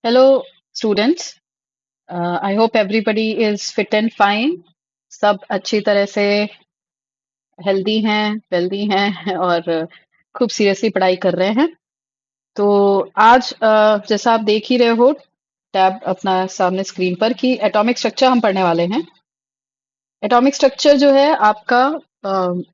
Hello, students. I hope everybody is fit and fine. सब अच्छी तरह से हेल्दी हैं, वेल्दी हैं और खूब सीरियसली पढ़ाई कर रहे हैं। तो आज जैसा आप देख ही रहे हो टैब अपना सामने स्क्रीन पर कि एटॉमिक स्ट्रक्चर हम पढ़ने वाले हैं। एटॉमिक स्ट्रक्चर जो है आपका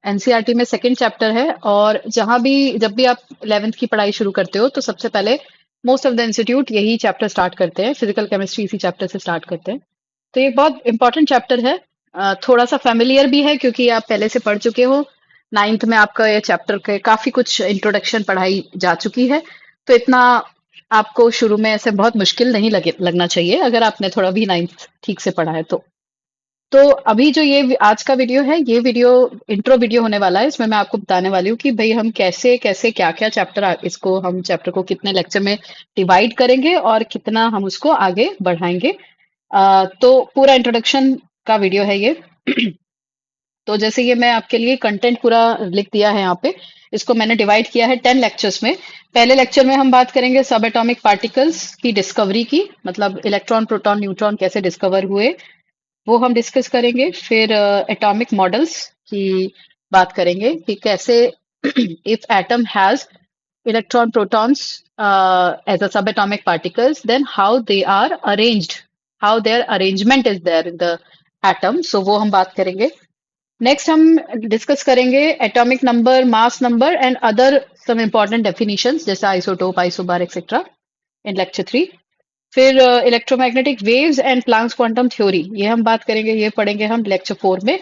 एनसीईआरटी में सेकंड चैप्टर है और जहां भी जब भी आप 11th की पढ़ाई शुरू करते हो तो सबसे पहले मोस्ट ऑफ द इंस्टीट्यूट यही चैप्टर स्टार्ट करते हैं, फिजिकल केमिस्ट्री इसी चैप्टर से स्टार्ट करते हैं। तो ये बहुत इंपॉर्टेंट चैप्टर है। थोड़ा सा फेमिलियर भी है क्योंकि आप पहले से पढ़ चुके हो। नाइन्थ में आपका ये चैप्टर के काफी कुछ इंट्रोडक्शन पढ़ाई जा चुकी है, तो इतना आपको शुरू में ऐसे बहुत मुश्किल नहीं लगना चाहिए अगर आपने थोड़ा भी नाइन्थ ठीक से पढ़ा है तो अभी जो ये आज का वीडियो है, ये वीडियो इंट्रो वीडियो होने वाला है। इसमें मैं आपको बताने वाली हूँ कि भाई हम कैसे कैसे क्या क्या चैप्टर इसको हम चैप्टर को कितने लेक्चर में डिवाइड करेंगे और कितना हम उसको आगे बढ़ाएंगे। तो पूरा इंट्रोडक्शन का वीडियो है ये। तो जैसे ये मैं आपके लिए कंटेंट पूरा लिख दिया है यहाँ पे। इसको मैंने डिवाइड किया है 10 लेक्चर्स में। पहले लेक्चर में हम बात करेंगे सब एटॉमिक पार्टिकल्स की डिस्कवरी की, मतलब इलेक्ट्रॉन प्रोटॉन न्यूट्रॉन कैसे डिस्कवर हुए, वो हम डिस्कस करेंगे। फिर एटॉमिक मॉडल्स की बात करेंगे कि कैसे if atom has electron protons as a subatomic particles, then how they are arranged, how their arrangement is there in the atom, so वो हम बात करेंगे। नेक्स्ट हम डिस्कस करेंगे atomic number, mass number and other some important definitions जैसे isotope, isobar etcetera in lecture 3। फिर electromagnetic waves and Planck's quantum theory, ये हम बात करेंगे, ये पढ़ेंगे हम लेक्चर 4 में।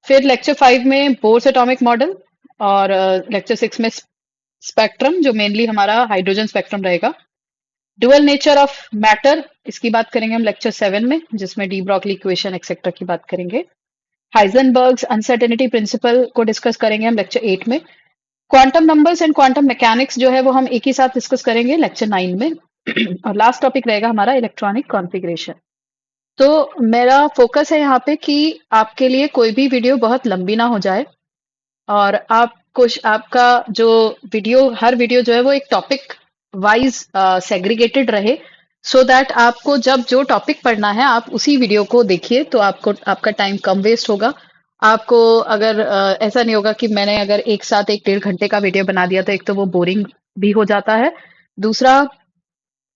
फिर लेक्चर 5 में बोर्स एटॉमिक मॉडल और लेक्चर 6 में स्पेक्ट्रम जो मेनली हमारा हाइड्रोजन स्पेक्ट्रम रहेगा। डुअल नेचर ऑफ मैटर, इसकी बात करेंगे हम लेक्चर 7 में, जिसमें डी ब्रॉगली इक्वेशन एक्सेट्रा की बात करेंगे। हाइजेनबर्ग्स अनसर्टेनिटी प्रिंसिपल को डिस्कस करेंगे हम लेक्चर 8 में। Quantum numbers and quantum mechanics जो है वो हम एक ही साथ डिस्कस करेंगे लेक्चर 9 में। और लास्ट टॉपिक रहेगा हमारा इलेक्ट्रॉनिक कॉन्फ़िगरेशन। तो मेरा फोकस है यहाँ पे कि आपके लिए कोई भी वीडियो बहुत लंबी ना हो जाए और आप कुछ आपका जो वीडियो, हर वीडियो जो है वो एक टॉपिक वाइज सेग्रीगेटेड रहे, सो दैट आपको जब जो टॉपिक पढ़ना है आप उसी वीडियो को देखिए तो आपको आपका टाइम कम वेस्ट होगा। आपको अगर ऐसा नहीं होगा कि मैंने अगर एक साथ एक 1.5 घंटे का वीडियो बना दिया तो एक तो वो बोरिंग भी हो जाता है, दूसरा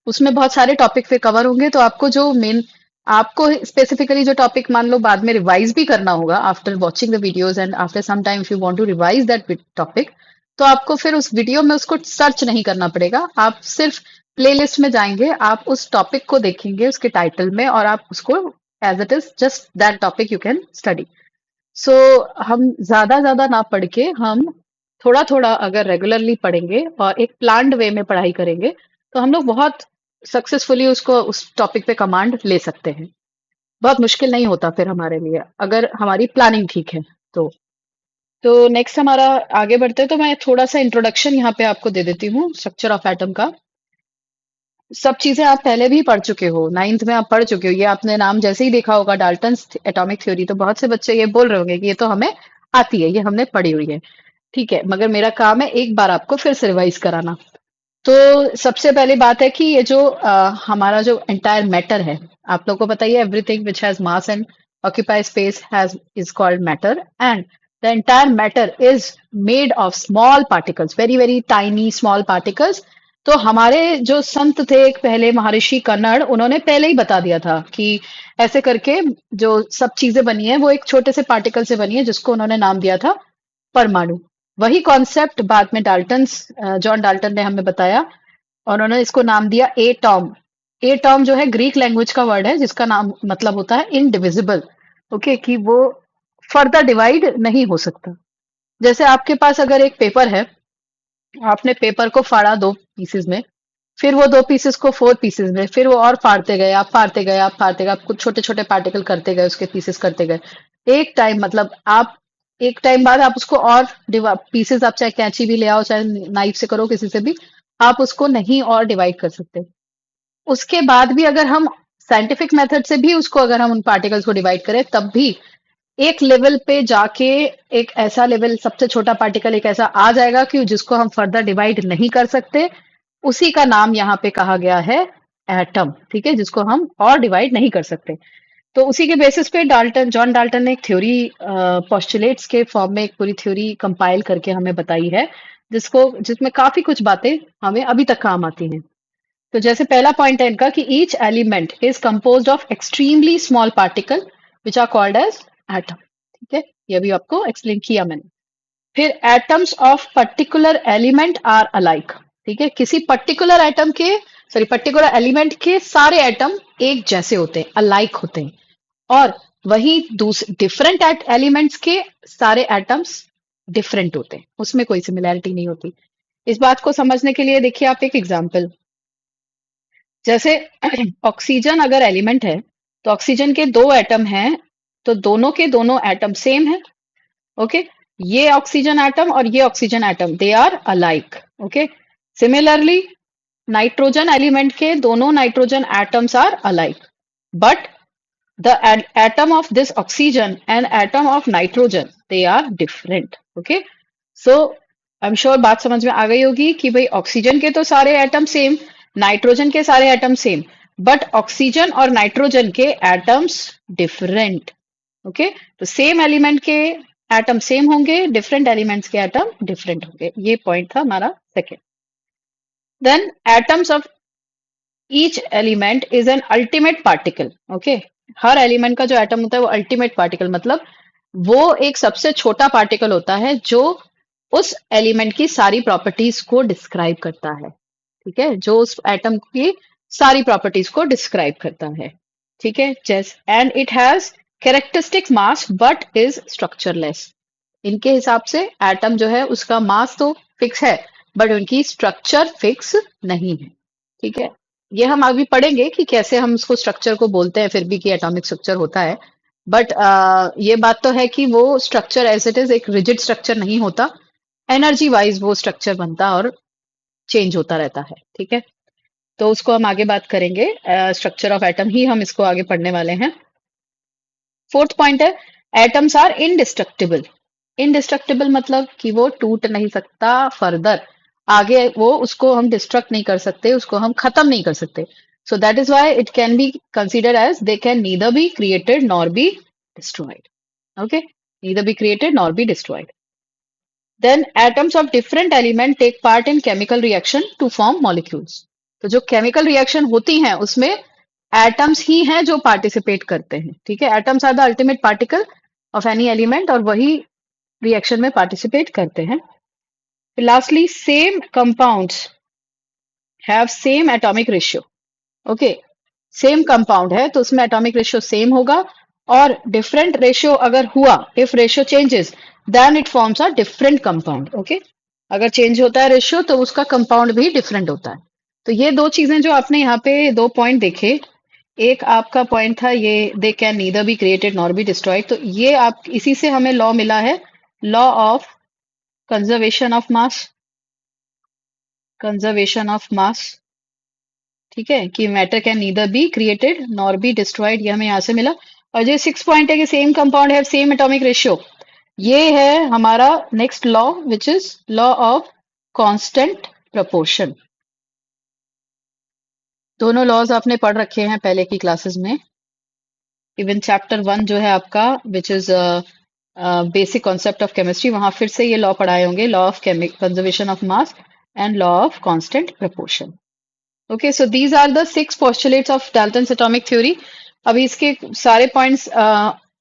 उसमें बहुत सारे टॉपिक फिर कवर होंगे तो आपको जो मेन, आपको स्पेसिफिकली जो टॉपिक मान लो बाद में रिवाइज भी करना होगा after watching the videos and after some time if you want to revise that topic, तो आपको फिर उस वीडियो में उसको सर्च नहीं करना पड़ेगा। आप सिर्फ प्लेलिस्ट में जाएंगे, आप उस टॉपिक को देखेंगे उसके टाइटल में और आप उसको as it is just that topic you can study. So हम ज्यादा ना पढ़ के हम थोड़ा थोड़ा अगर रेगुलरली पढ़ेंगे और एक प्लान्ड वे में पढ़ाई करेंगे तो हम लोग बहुत सक्सेसफुली उसको उस टॉपिक पे कमांड ले सकते हैं। बहुत मुश्किल नहीं होता फिर हमारे लिए अगर हमारी प्लानिंग ठीक है तो नेक्स्ट हमारा आगे बढ़ते हैं। तो मैं थोड़ा सा इंट्रोडक्शन यहाँ पे आपको दे देती हूँ स्ट्रक्चर ऑफ एटम का। सब चीजें आप पहले भी पढ़ चुके हो, नाइन्थ में आप पढ़ चुके हो, ये आपने नाम जैसे ही देखा होगा डाल्टन एटॉमिक थ्योरी, तो बहुत से बच्चे ये बोल रहे होंगे कि ये तो हमें आती है, ये हमने पढ़ी हुई है। ठीक है, मगर मेरा काम है एक बार आपको फिर से रिवाइज कराना। तो सबसे पहली बात है कि ये जो हमारा जो एंटायर मैटर है, आप लोगों को पता ही है everything which has mass and occupy space has is called matter, and the entire matter is made of small particles, very very tiny small particles. तो हमारे जो संत थे एक पहले महर्षि कन्नड़, उन्होंने पहले ही बता दिया था कि ऐसे करके जो सब चीजें बनी है वो एक छोटे से पार्टिकल से बनी है जिसको उन्होंने नाम दिया था परमाणु। वही कॉन्सेप्ट बाद में डाल्टन, जॉन डाल्टन ने हमें बताया और उन्होंने इसको नाम दिया एटॉम। एटॉम जो है ग्रीक लैंग्वेज का वर्ड है जिसका नाम मतलब होता है इनडिविजिबल। ओके, कि वो फर्दर डिवाइड नहीं हो सकता। जैसे आपके पास अगर एक पेपर है, आपने पेपर को फाड़ा दो पीसेस में, फिर वो दो पीसेस को फोर पीसेस में, फिर वो और फाड़ते गए, आप फाड़ते गए, आप फाड़ते गए, आप कुछ छोटे छोटे पार्टिकल करते गए, उसके पीसेस करते गए। एक टाइम मतलब आप एक टाइम बाद आप उसको और पीसेस, आप चाहे कैंची भी ले आओ चाहे नाइफ से करो, किसी से भी आप उसको नहीं और डिवाइड कर सकते। उसके बाद भी अगर हम साइंटिफिक मेथड से भी उसको अगर हम उन पार्टिकल्स को डिवाइड करें तब भी एक लेवल पे जाके एक ऐसा लेवल, सबसे छोटा पार्टिकल एक ऐसा आ जाएगा कि जिसको हम फर्दर डिवाइड नहीं कर सकते। उसी का नाम यहाँ पे कहा गया है एटम, ठीक है, जिसको हम और डिवाइड नहीं कर सकते। तो उसी के बेसिस पे जॉन डाल्टन ने एक थ्योरी पोस्टुलेट्स के फॉर्म में एक पूरी थ्योरी कंपाइल करके हमें बताई है, जिसमें काफी कुछ बातें हमें अभी तक काम आती हैं। तो जैसे पहला पॉइंट है इनका कि each element is composed of extremely small particle which are called as atom, ठीक है, ये अभी आपको एक्सप्लेन किया मैंने। फिर atoms of particular element are alike, ठीक है, किसी पर्टिकुलर एटम के, सॉरी, पर्टिकुलर एलिमेंट के सारे एटम एक जैसे होते हैं, अलाइक होते हैं। और वही डिफरेंट एलिमेंट्स के सारे एटम्स डिफरेंट होते हैं, उसमें कोई सिमिलैरिटी नहीं होती। इस बात को समझने के लिए देखिए आप एक एग्जांपल, जैसे ऑक्सीजन अगर एलिमेंट है तो ऑक्सीजन के दो एटम हैं, तो दोनों के दोनों एटम सेम है। ओके, ये ऑक्सीजन एटम और ये oxygen atom, they are alike. Okay, similarly nitrogen element के दोनों nitrogen atoms are alike, but the atom of this oxygen and atom of nitrogen, they are different. Okay, so I'm sure बात समझ में आ गई होगी कि भाई ऑक्सीजन के तो सारे एटम सेम, नाइट्रोजन के सारे एटम सेम, बट ऑक्सीजन और नाइट्रोजन के एटम्स डिफरेंट। ओके, तो सेम एलिमेंट के एटम सेम होंगे, डिफरेंट एलिमेंट्स के एटम डिफरेंट होंगे। ये पॉइंट था हमारा second. Then atoms of each element is an ultimate particle. Okay, हर एलिमेंट का जो एटम होता है वो अल्टीमेट पार्टिकल, मतलब वो एक सबसे छोटा पार्टिकल होता है जो उस एलिमेंट की सारी प्रॉपर्टीज को डिस्क्राइब करता है, ठीक है, जो उस एटम की सारी प्रॉपर्टीज को डिस्क्राइब करता है, ठीक है, जैसे and it has characteristic mass but is structureless. इनके हिसाब से एटम जो है उसका मास तो फिक्स है बट उनकी स्ट्रक्चर फिक्स नहीं है, ठीक है। ये हम अभी पढ़ेंगे कि कैसे हम उसको स्ट्रक्चर को बोलते हैं फिर भी कि एटॉमिक स्ट्रक्चर होता है, बट ये बात तो है कि वो स्ट्रक्चर एज इट इज एक रिजिड स्ट्रक्चर नहीं होता, एनर्जी वाइज वो स्ट्रक्चर बनता और चेंज होता रहता है, ठीक है। तो उसको हम आगे बात करेंगे, स्ट्रक्चर ऑफ एटम ही हम इसको आगे पढ़ने वाले हैं। फोर्थ पॉइंट है एटम्स आर इनडिस्ट्रक्टिबल। इनडिस्ट्रक्टिबल मतलब कि वो टूट नहीं सकता फर्दर, आगे वो उसको हम डिस्ट्रक्ट नहीं कर सकते, उसको हम खत्म नहीं कर सकते। So that is why it can be considered as they can neither be created nor be destroyed. Okay, neither be created nor be destroyed. Then atoms of different element take part in chemical reaction to form molecules. तो जो chemical reaction होती हैं उसमें atoms ही हैं जो participate करते हैं, ठीक है, atoms are the ultimate particle of any element और वही रिएक्शन में पार्टिसिपेट करते हैं। Lastly same compounds have same atomic ratio. Okay, same compound है तो उसमें एटॉमिक रेशियो सेम होगा, और डिफरेंट रेशियो अगर हुआ, if ratio changes then it forms a different compound. Okay, अगर चेंज होता है रेशियो तो उसका कंपाउंड भी डिफरेंट होता है। तो ये दो चीजें जो आपने यहाँ पे दो पॉइंट देखे, एक आपका पॉइंट था ये दे can neither be created nor be destroyed, तो ये आप इसी से हमें लॉ मिला है, law of conservation of mass, conservation of मास, ठीक है, कि matter can neither be created nor be destroyed, ये हमें यहाँ से मिला। और जो सिक्स पॉइंट है कि सेम कंपाउंड है सेम एटॉमिक रेशियो, ये है हमारा next law which is law of constant proportion. दोनों लॉज आपने पढ़ रखे हैं पहले की क्लासेस में, इवन चैप्टर 1 जो है आपका which is basic concept of chemistry, वहां फिर से ये लॉ पढ़ाए होंगे, law of conservation of mass and law of constant proportion. Okay, so these are the 6 postulates ऑफ डाल्टन्स एटॉमिक थ्योरी। अभी इसके सारे पॉइंट्स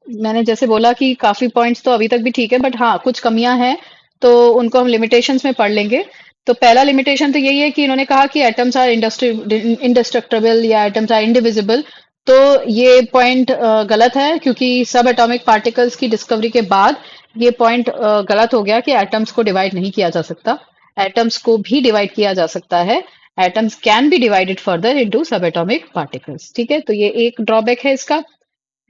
मैंने जैसे बोला कि काफी पॉइंट्स तो अभी तक भी ठीक है, बट हाँ कुछ कमियां हैं तो उनको हम लिमिटेशंस में पढ़ लेंगे। तो पहला लिमिटेशन तो यही है कि इन्होंने कहा कि एटम्स आर इंडेस्ट्रक्टिबल या एटम्स आर इंडिविजिबल, तो ये पॉइंट गलत है, क्योंकि सब एटॉमिक पार्टिकल्स की डिस्कवरी के बाद ये पॉइंट गलत हो गया कि एटम्स को डिवाइड नहीं किया जा सकता, एटम्स को भी डिवाइड किया जा सकता है, atoms can be divided further into सब एटॉमिक पार्टिकल्स, ठीक है, तो ये एक ड्रॉबैक है इसका।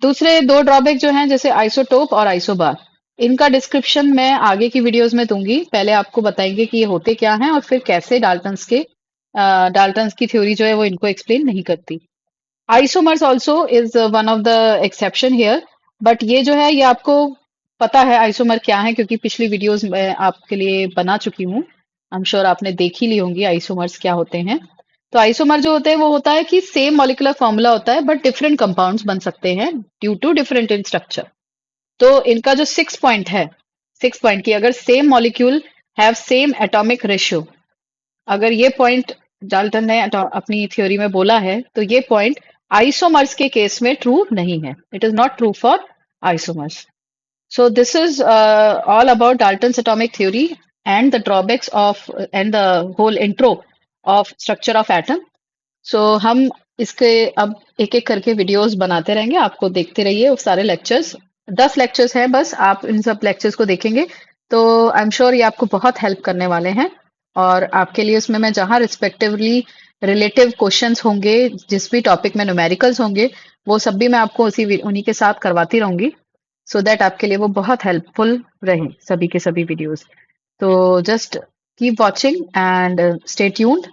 दूसरे दो ड्रॉबैक जो हैं जैसे आइसोटोप और आइसोबार, इनका डिस्क्रिप्शन मैं आगे की वीडियोस में दूंगी, पहले आपको बताएंगे कि ये होते क्या हैं और फिर कैसे डाल्टन्स की थ्योरी जो है वो इनको एक्सप्लेन नहीं करती। Isomers also is one of the exception here, but ये जो है ये आपको पता है आइसोमर क्या है, क्योंकि पिछली वीडियोस में आपके लिए बना चुकी हूँ, आई एम श्योर आपने देख ही ली होंगी आइसोमर्स क्या होते हैं। तो आइसोमर जो होते हैं वो होता है कि सेम मॉलिक्यूलर फॉर्मूला होता है बट डिफरेंट कंपाउंड्स बन सकते हैं due to different in structure. तो इनका जो 6 पॉइंट है, 6 पॉइंट की अगर same molecule have same atomic ratio, अगर ये पॉइंट डाल्टन ने अपनी थ्योरी में बोला है तो ये पॉइंट आइसोमर्स के केस में ट्रू नहीं है। It is not true for isomers. So this is all about Dalton's atomic theory and the drawbacks of and the whole intro of structure of atom. So हम इसके अब एक एक करके वीडियोस बनाते रहेंगे, आपको देखते रहिए वो सारे लेक्चर्स। 10 लेक्चर्स हैं बस, आप इन सब लेक्चर्स को देखेंगे तो आई एम श्योर ये आपको बहुत हेल्प करने वाले हैं। और आपके लिए उसमें मैं जहाँ रिस्पेक्टिवली रिलेटिव क्वेश्चंस होंगे, जिस भी टॉपिक में न्यूमेरिकल्स होंगे, वो सब भी मैं आपको उन्हीं के साथ करवाती रहूंगी, सो दैट आपके लिए वो बहुत हेल्पफुल रहे सभी के सभी वीडियोस। तो just keep watching and stay tuned,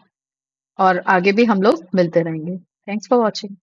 और आगे भी हम लोग मिलते रहेंगे। Thanks for watching.